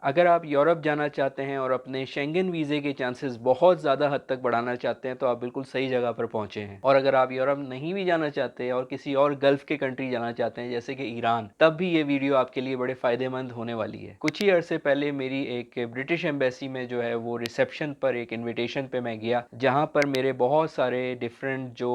अगर आप यूरोप जाना चाहते हैं और अपने शेंगन वीज़े के चांसेस बहुत ज़्यादा हद तक बढ़ाना चाहते हैं तो आप बिल्कुल सही जगह पर पहुंचे हैं। और अगर आप यूरोप नहीं भी जाना चाहते और किसी और गल्फ के कंट्री जाना चाहते हैं जैसे कि ईरान, तब भी ये वीडियो आपके लिए बड़े फ़ायदेमंद होने वाली है। कुछ ही अरसे पहले मेरी एक ब्रिटिश एम्बेसी में जो है वो रिसेप्शन पर एक इन्विटेशन पे मैं गया, जहाँ पर मेरे बहुत सारे डिफरेंट जो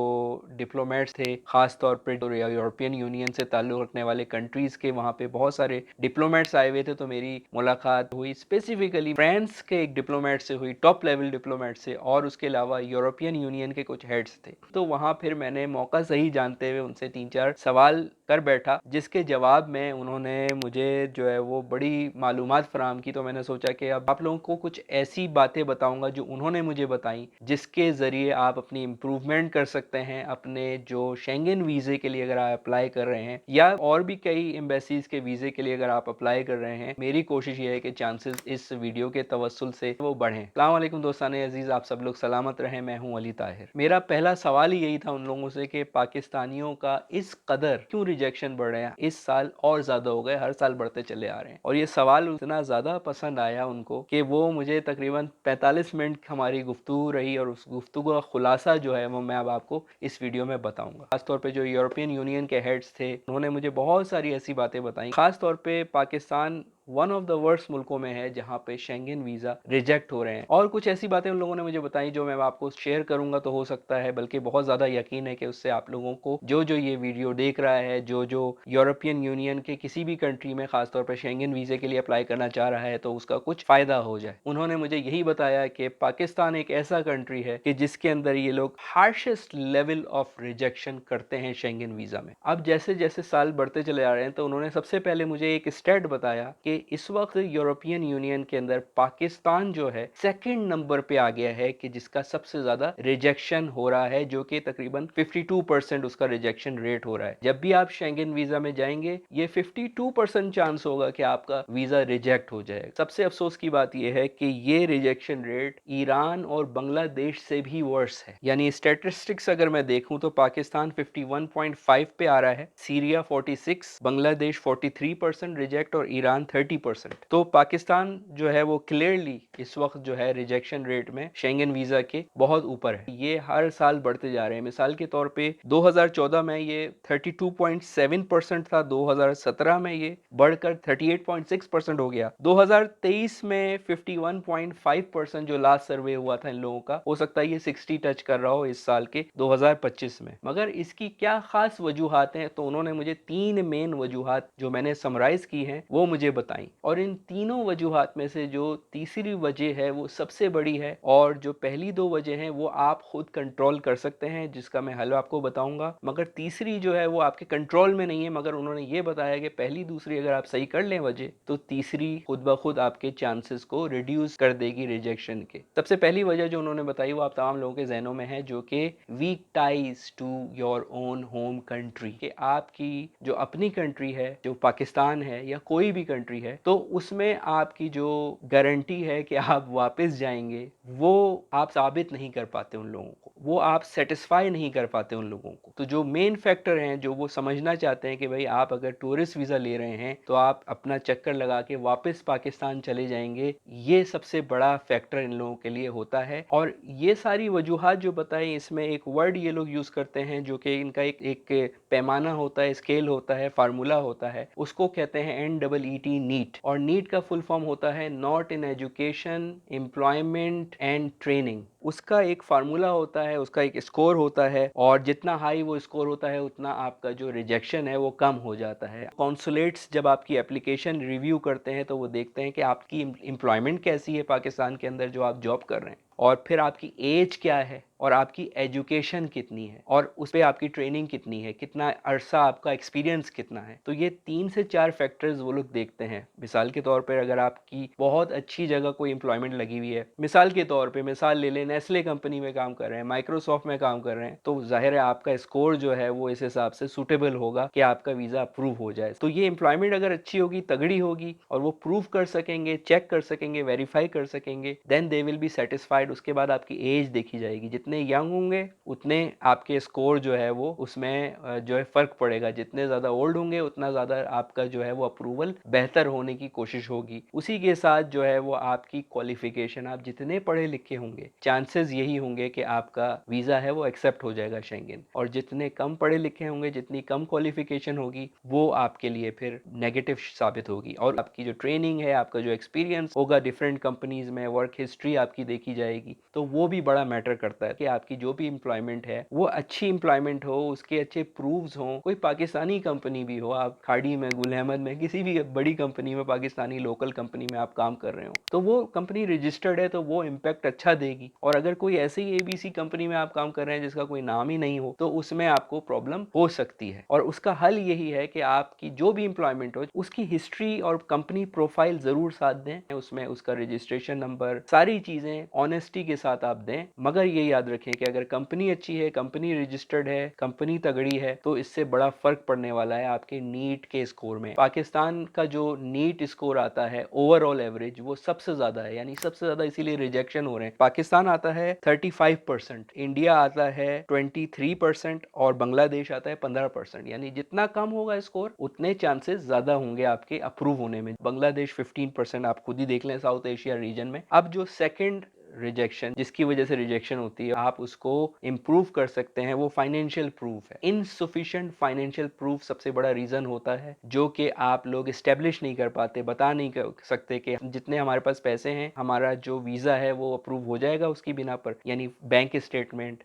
डिप्लोमेट्स थे, ख़ास तौर पर यूरोपियन यूनियन से ताल्लुक़ रखने वाले कंट्रीज़ के वहाँ पे बहुत सारे डिप्लोमेट्स आए हुए थे। तो मेरी मुलाकात हुई स्पेसिफिकली फ्रांस के एक डिप्लोमेट से हुई, टॉप लेवल डिप्लोमेट से, और उसके अलावा यूरोपियन यूनियन के कुछ हेड्स थे। तो वहाँ फिर मैंने मौका सही जानते हुए उनसे 3-4 सवाल कर बैठा, जिसके जवाब में उन्होंने मुझे जो है वो बड़ी मालूमात फराहम की। तो मैंने सोचा कि अब आप लोगों को कुछ ऐसी बातें बताऊंगा जो उन्होंने मुझे बताई, जिसके ज़रिए आप अपनी इम्प्रूवमेंट कर सकते हैं अपने जो शेंगन वीज़े के लिए अगर आप अप्लाई कर रहे हैं, या और भी कई एम्बेसीज के वीज़े के लिए अगर आप अप्लाई कर रहे हैं। मेरी कोशिश ये है कि चांसेस इस वीडियो के तवस्सुल से वो बढ़ें। अस्सलाम वालेकुम दोस्ताने अजीज़, आप सब लोग सलामत रहें। मैं हूं अली ताहिर। मेरा पहला सवाल ही यही था उन लोगों से कि पाकिस्तानियों का इस कदर क्यों रिजेक्शन बढ़ रहे हैं, इस साल और ज़्यादा हो गए, हर साल बढ़ते चले आ रहे हैं। और ये सवाल इतना ज़्यादा पसंद आया उनको कि वो मुझे तकरीबन 45 मिनट हमारी गुफ्तगू रही, और उस गुफ्तगू का खुलासा जो है वो मैं अब आपको इस वीडियो में बताऊंगा। खासतौर पे जो यूरोपियन यूनियन के हेड्स थे, उन्होंने मुझे बहुत सारी ऐसी बातें बताई। खासतौर पे Pakistan one of the worst मुल्कों में है जहां पे शेंगन वीज़ा रिजेक्ट हो रहे हैं, और कुछ ऐसी बातें उन लोगों ने मुझे बताई जो मैं आपको शेयर करूंगा। तो हो सकता है, बल्कि बहुत ज़्यादा यकीन है कि उससे आप लोगों को, जो जो ये वीडियो देख रहा है, जो जो यूरोपियन यूनियन के किसी भी कंट्री में खासतौर पर शेंगन वीज़े के लिए अप्लाई करना चाह रहा है, तो उसका कुछ फ़ायदा हो जाए। उन्होंने मुझे यही बताया कि पाकिस्तान एक ऐसा कंट्री है कि जिसके अंदर ये लोग हार्शेस्ट लेवल ऑफ रिजेक्शन करते हैं शेंगन वीज़ा में। अब जैसे जैसे साल बढ़ते चले आ रहे हैं, तो उन्होंने सबसे पहले मुझे एक स्टेट बताया कि इस वक्त यूरोपियन यूनियन के अंदर पाकिस्तान जो है सेकंड नंबर पे आ गया है कि जिसका सबसे ज्यादा रिजेक्शन हो रहा है, जो कि तकरीबन 52% उसका रिजेक्शन रेट हो रहा है। जब भी आप शेंगन वीजा में जाएंगे, ये 52% चांस होगा कि आपका वीजा रिजेक्ट हो जाएगा। सबसे अफसोस की बात यह है कि ये रिजेक्शन रेट ईरान और बांग्लादेश से भी वर्स है। यानी स्टेटिस्टिक्स अगर मैं देखूं तो पाकिस्तान 51.5 पे आ रहा है, सीरिया 46, बांग्लादेश 43% रिजेक्ट और ईरान 30%। तो पाकिस्तान जो है वो क्लियरली इस वक्त जो है रिजेक्शन रेट में शेंगन वीजा के बहुत ऊपर है। ये हर साल बढ़ते जा रहे हैं। मिसाल के तौर पे 2014 में ये 32.7% था, 2017 में ये बढ़कर 38.6% हो गया, 2023 में 51.5% जो लास्ट सर्वे हुआ था इन लोगों का, हो सकता है ये 60 टच कर रहा हो इस साल के 2025 में। मगर इसकी क्या खास वजूहात हैं, तो उन्होंने मुझे 3 मेन वजूहात जो मैंने समराइज की हैं वो मुझे बताई। और इन तीनों वजूहात में से जो तीसरी वजह है वो सबसे बड़ी है, और जो पहली 2 वजह हैं वो आप खुद कंट्रोल कर सकते हैं, जिसका मैं हल आपको बताऊंगा। मगर तीसरी जो है वो आपके कंट्रोल में नहीं है, मगर उन्होंने ये बताया कि पहली दूसरी अगर आप सही कर लें वजह, तो तीसरी खुद ब खुद आपके चांसेस को रिड्यूस कर देगी रिजेक्शन के। सबसे पहली वजह जो उन्होंने बताई वो आप तमाम लोगों के जहनों में है, जो कि weak ties to your own home country, कि आपकी जो अपनी कंट्री है, जो पाकिस्तान है या कोई भी कंट्री है, तो उसमें आपकी जो गारंटी है कि आप वापस जाएंगे, वो आप साबित नहीं कर पाते उन लोगों को, वो आप सेटिस्फाई नहीं कर पाते उन लोगों को। तो जो मेन फैक्टर हैं जो वो समझना चाहते हैं कि भाई आप अगर टूरिस्ट वीज़ा ले रहे हैं तो आप अपना चक्कर लगा के वापस पाकिस्तान चले जाएंगे, ये सबसे बड़ा फैक्टर इन लोगों के लिए होता है। और ये सारी वजूहात जो बताई, इसमें एक वर्ड ये लोग यूज़ करते हैं जो कि इनका एक पैमाना होता है, स्केल होता है, फार्मूला होता है, उसको कहते हैं NEET, नीट। और नीट का फुल फॉर्म होता है not in education, employment and training. उसका एक फार्मूला होता है, उसका एक स्कोर होता है, और जितना हाई वो स्कोर होता है उतना आपका जो रिजेक्शन है वो कम हो जाता है। कॉन्सुलेट्स जब आपकी एप्लीकेशन रिव्यू करते हैं तो वो देखते हैं कि आपकी एम्प्लॉयमेंट कैसी है पाकिस्तान के अंदर जो आप जॉब कर रहे हैं, और फिर आपकी एज क्या है, और आपकी एजुकेशन कितनी है, और उस पर आपकी ट्रेनिंग कितनी है, कितना अरसा आपका एक्सपीरियंस कितना है। तो ये 3 से 4 फैक्टर्स वो लोग देखते हैं। मिसाल के तौर पर अगर आपकी बहुत अच्छी जगह कोई एम्प्लॉयमेंट लगी हुई है, मिसाल के तौर पे मिसाल ले लें नेस्ले कंपनी में काम कर रहे हैं, माइक्रोसॉफ्ट में काम कर रहे हैं, तो जाहिर है आपका स्कोर जो है वो इस हिसाब से सूटेबल होगा कि आपका वीज़ा अप्रूव हो जाए। तो ये एम्प्लॉयमेंट अगर अच्छी होगी, तगड़ी होगी और वो प्रूव कर सकेंगे, चेक कर सकेंगे, वेरीफाई कर सकेंगे, then they will be satisfied. उसके बाद आपकी एज देखी जाएगी, जितने यंग होंगे उतने आपके स्कोर जो है वो उसमें जो है फ़र्क पड़ेगा, जितने ज़्यादा ओल्ड होंगे उतना ज़्यादा आपका जो है वो अप्रूवल बेहतर होने की कोशिश होगी। उसी के साथ जो है वो आपकी क्वालिफिकेशन, आप जितने पढ़े लिखे होंगे चांसेस यही होंगे कि आपका वीज़ा है वो एक्सेप्ट हो जाएगा शेंगेन, और जितने कम पढ़े लिखे होंगे, जितनी कम क्वालिफिकेशन होगी, वो आपके लिए फिर नेगेटिव साबित होगी। और आपकी जो ट्रेनिंग है, आपका जो एक्सपीरियंस होगा डिफरेंट कंपनीज में, वर्क हिस्ट्री आपकी देखी जाएगी, तो वो भी बड़ा मैटर करता है कि आपकी जो भी एम्प्लॉयमेंट है वो अच्छी एम्प्लॉयमेंट हो, उसके अच्छे प्रूव्स हों। कोई पाकिस्तानी कंपनी भी हो, आप खाड़ी में, गुल अहमद में, किसी भी बड़ी कंपनी में, पाकिस्तानी लोकल कंपनी में आप काम कर रहे हो, तो वो कंपनी रजिस्टर्ड है तो वो इम्पैक्ट अच्छा देगी। और अगर कोई ऐसी एबीसी कंपनी में आप काम कर रहे हैं जिसका कोई नाम ही नहीं हो, तो उसमें आपको प्रॉब्लम हो सकती है। और उसका हल यही है कि आपकी जो भी एम्प्लॉयमेंट हो उसकी हिस्ट्री और कंपनी प्रोफाइल जरूर साथ दें, उसमें उसका रजिस्ट्रेशन नंबर, सारी चीजें ऑनेस्टी के साथ आप दें। मगर ये याद रखें कि अगर कंपनी अच्छी है, कंपनी रजिस्टर्ड है, कंपनी तगड़ी है, तो इससे बड़ा फर्क पड़ने वाला है आपके नीट के स्कोर में। पाकिस्तान का जो नीट स्कोर आता है ओवरऑल एवरेज, वो सबसे ज्यादा है, यानी सबसे ज्यादा इसीलिए रिजेक्शन हो रहे हैं। पाकिस्तान आता है 35%, इंडिया आता है 23% और बांग्लादेश आता है 15%। यानी जितना कम होगा स्कोर उतने चांसेस ज्यादा होंगे आपके अप्रूव होने में। बांग्लादेश 15%, आप खुद ही देख लें साउथ एशिया रीजन में। अब जो सेकंड रिजेक्शन, जिसकी वजह से रिजेक्शन होती है, आप उसको इंप्रूव कर सकते हैं, वो फाइनेंशियल प्रूफ है। इनसफिशिएंट फाइनेंशियल प्रूफ सबसे बड़ा रीजन होता है जो कि आप लोग स्टेब्लिश नहीं कर पाते, बता नहीं कर सकते कि जितने हमारे पास पैसे हैं, हमारा जो वीजा है वो अप्रूव हो जाएगा उसकी बिना पर। यानी bank statement,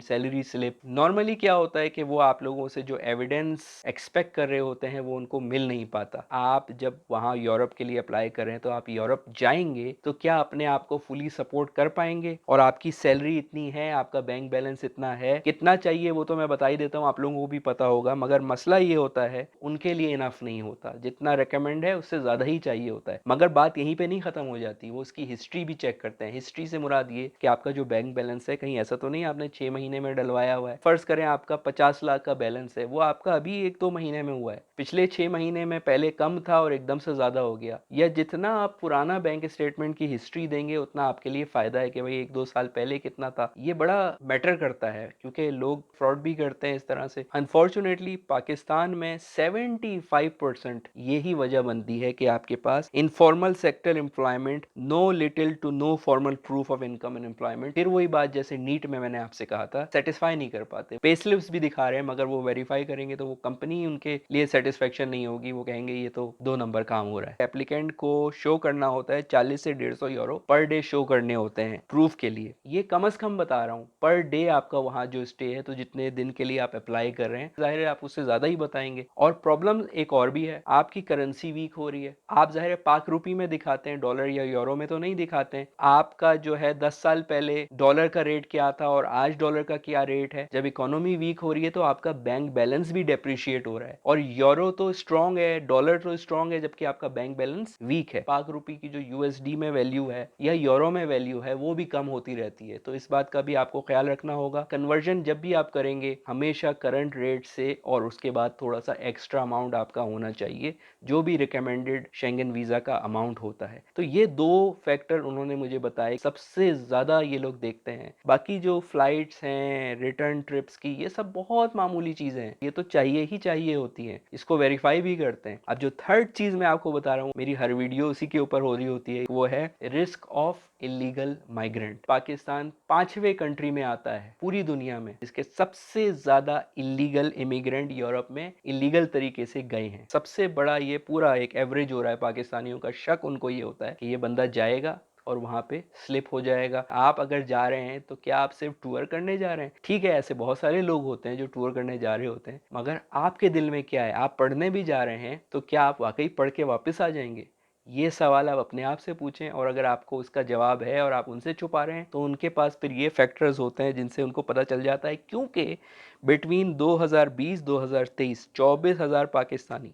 salary slip. Normally क्या होता है कि वो आप लोगों से जो एविडेंस एक्सपेक्ट कर रहे होते हैं वो उनको मिल नहीं पाता। आप जब वहां यूरोप के लिए अप्लाई कर रहे हैं तो आप यूरोप जाएंगे तो क्या अपने आप को फुली सपोर्ट कर पाएंगे? और आपकी सैलरी इतनी है, आपका बैंक बैलेंस इतना है, कितना चाहिए वो तो मैं बता ही देता हूँ, आप लोगों को भी पता होगा। मगर मसला ये होता है उनके लिए इनफ नहीं होता, जितना रिकमेंड है उससे ज्यादा ही चाहिए होता है। मगर बात यहीं पे नहीं खत्म हो जाती, वो उसकी हिस्ट्री भी चेक करते हैं। हिस्ट्री से मुराद ये कि आपका जो बैंक बैलेंस है, कहीं ऐसा तो नहीं आपने 6 महीने में डलवाया हुआ है। फर्ज करें आपका 50 लाख का बैलेंस है, वो आपका अभी 1-2 महीने में हुआ है, पिछले 6 महीने में पहले कम था और एकदम से ज्यादा हो गया। या जितना आप पुराना बैंक स्टेटमेंट की हिस्ट्री देंगे उतना आपके लिए फायदा है कि भाई 1-2 साल पहले कितना था। ये बड़ा मैटर करता है क्योंकि लोग फ्रॉड भी करते हैं इस तरह से। अनफॉर्चुनेटली पाकिस्तान में 75% यही वजह बनती है कि आपके पास informal sector employment, no little to no formal proof of income and employment. फिर वही बात जैसे नीट में मैंने आपसे कहा था, सेटिस्फाई नहीं कर पाते। पे स्लिप्स भी दिखा रहे हैं मगर वो वेरीफाई करेंगे तो वो कंपनी उनके लिए सेटिस्फेक्शन नहीं होगी, वो कहेंगे ये तो 2 नंबर काम हो रहा है। एप्लीकेंट को शो करना होता है 40 से 150 यूरो पर डे शो करने होते हैं प्रूफ के लिए। ये कम से कम बता रहा हूँ, पर डे आपका वहां जो स्टे है, तो जितने दिन के लिए आप अप्लाई कर रहे हैं, जाहिर है आप उससे ज्यादा ही बताएंगे। और प्रॉब्लम एक और भी है, आपकी करेंसी वीक हो रही है। आप जाहिर है पाक रुपी में दिखाते हैं, डॉलर या यूरो में तो नहीं दिखाते हैं। आपका जो है 10 साल पहले डॉलर का रेट क्या था और आज डॉलर का क्या रेट है। जब इकोनॉमी वीक हो रही है तो आपका बैंक बैलेंस भी डेप्रिशिएट हो रहा है, और यूरो तो स्ट्रांग है, डॉलर तो स्ट्रांग है, जबकि आपका बैंक बैलेंस वीक है। पाक रुपी की जो यूएसडी में वैल्यू है या यूरो में वैल्यू है वो भी कम होती रहती है। तो इस बात का भी आपको ख्याल रखना होगा। कन्वर्जन जब भी आप करेंगे हमेशा करंट रेट से और उसके बाद थोड़ा सा एक्स्ट्रा अमाउंट आपका होना चाहिए, जो भी रिकमेंडेड शेंगन वीजा का अमाउंट होता है। तो ये 2 फैक्टर उन्होंने मुझे बताए सबसे ज्यादा ये लोग देखते हैं। बाकी जो फ्लाइट्स हैं, रिटर्न ट्रिप्स की, ये सब बहुत मामूली चीजें हैं, ये तो चाहिए ही चाहिए होती हैं, इसको वेरीफाई भी करते हैं। अब जो थर्ड चीज मैं आपको बता रहा हूँ, मेरी हर वीडियो उसी के ऊपर हो रही होती है, वो है risk of illegal migrant. Pakistan 5वें कंट्री में आता है पूरी दुनिया में इसके सबसे ज्यादा इलीगल इमिग्रेंट यूरोप में इलीगल तरीके से गए हैं। सबसे बड़ा ये पूरा एक एवरेज हो रहा है पाकिस्तानियों का। शक उनको ये होता है कि ये बंदा जाएगा और वहां पे स्लिप हो जाएगा। आप अगर जा रहे हैं तो क्या आप सिर्फ टूर करने जा रहे हैं? ठीक है, ऐसे बहुत सारे लोग होते हैं जो टूर करने जा रहे होते हैं, मगर आपके दिल में क्या है? आप पढ़ने भी जा रहे हैं तो क्या आप वाकई पढ़ के वापस आ जाएंगे? ये सवाल आप अपने आप से पूछें, और अगर आपको उसका जवाब है और आप उनसे छुपा रहे हैं तो उनके पास फिर ये फैक्टर्स होते हैं जिनसे उनको पता चल जाता है। क्योंकि बिटवीन 2020-2023 24,000 पाकिस्तानी,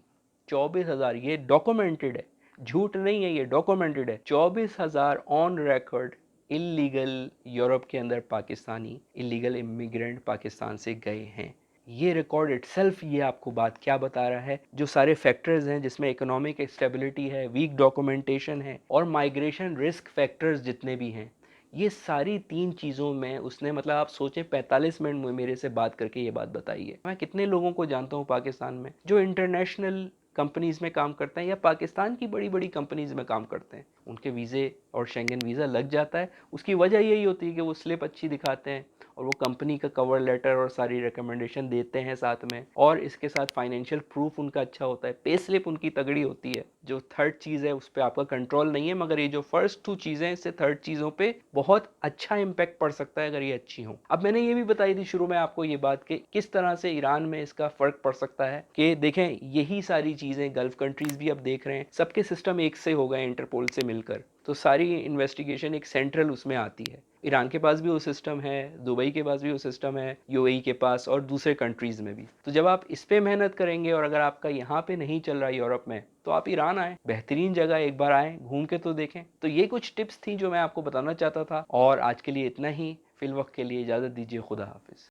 24,000, ये डॉक्यूमेंटेड है, झूठ नहीं है, ये डॉक्यूमेंटेड है, 24,000 ऑन रिकॉर्ड इलीगल यूरोप के अंदर पाकिस्तानी इलीगल इमिग्रेंट पाकिस्तान से गए हैं। ये रिकॉर्ड इटसेल्फ ये आपको बात क्या बता रहा है, जो सारे फैक्टर्स हैं जिसमें इकोनॉमिक स्टेबिलिटी है, वीक डॉक्यूमेंटेशन है और माइग्रेशन रिस्क फैक्टर्स जितने भी हैं, ये सारी 3 चीज़ों में उसने मतलब आप सोचें 45 मिनट में मेरे से बात करके ये बात बताई है। मैं कितने लोगों को जानता हूँ पाकिस्तान में जो इंटरनेशनल कंपनीज में काम करते हैं या पाकिस्तान की बड़ी बड़ी कंपनीज में काम करते हैं, उनके वीज़े और शेंगन वीज़ा लग जाता है। उसकी वजह यही होती है कि वो स्लिप अच्छी दिखाते हैं और वो कंपनी का कवर लेटर और सारी रिकमेंडेशन देते हैं साथ में, और इसके साथ फाइनेंशियल प्रूफ उनका अच्छा होता है, पे स्लिप उनकी तगड़ी होती है। जो थर्ड चीज़ है उस पर आपका कंट्रोल नहीं है, मगर ये जो फर्स्ट 2 चीज़ें हैं इससे थर्ड चीज़ों पे बहुत अच्छा इम्पैक्ट पड़ सकता है अगर ये अच्छी हो। अब मैंने ये भी बताई थी शुरू में आपको ये बात कि किस तरह से ईरान में इसका फ़र्क पड़ सकता है कि देखें यही सारी चीज़ें गल्फ़ कंट्रीज़ भी अब देख रहे हैं, सबके सिस्टम एक से हो गए इंटरपोल से मिलकर, तो सारी इन्वेस्टिगेशन एक सेंट्रल उसमें आती है। ईरान के पास भी वो सिस्टम है, दुबई के पास भी वो सिस्टम है, यूएई के पास और दूसरे कंट्रीज़ में भी। तो जब आप इस पे मेहनत करेंगे और अगर आपका यहाँ पे नहीं चल रहा यूरोप में, तो आप ईरान आएँ, बेहतरीन जगह, एक बार आएँ, घूम के तो देखें। तो ये कुछ टिप्स थी जो मैं आपको बताना चाहता था और आज के लिए इतना ही। फिलवक्त के लिए इजाज़त दीजिए, खुदा हाफ़िज़।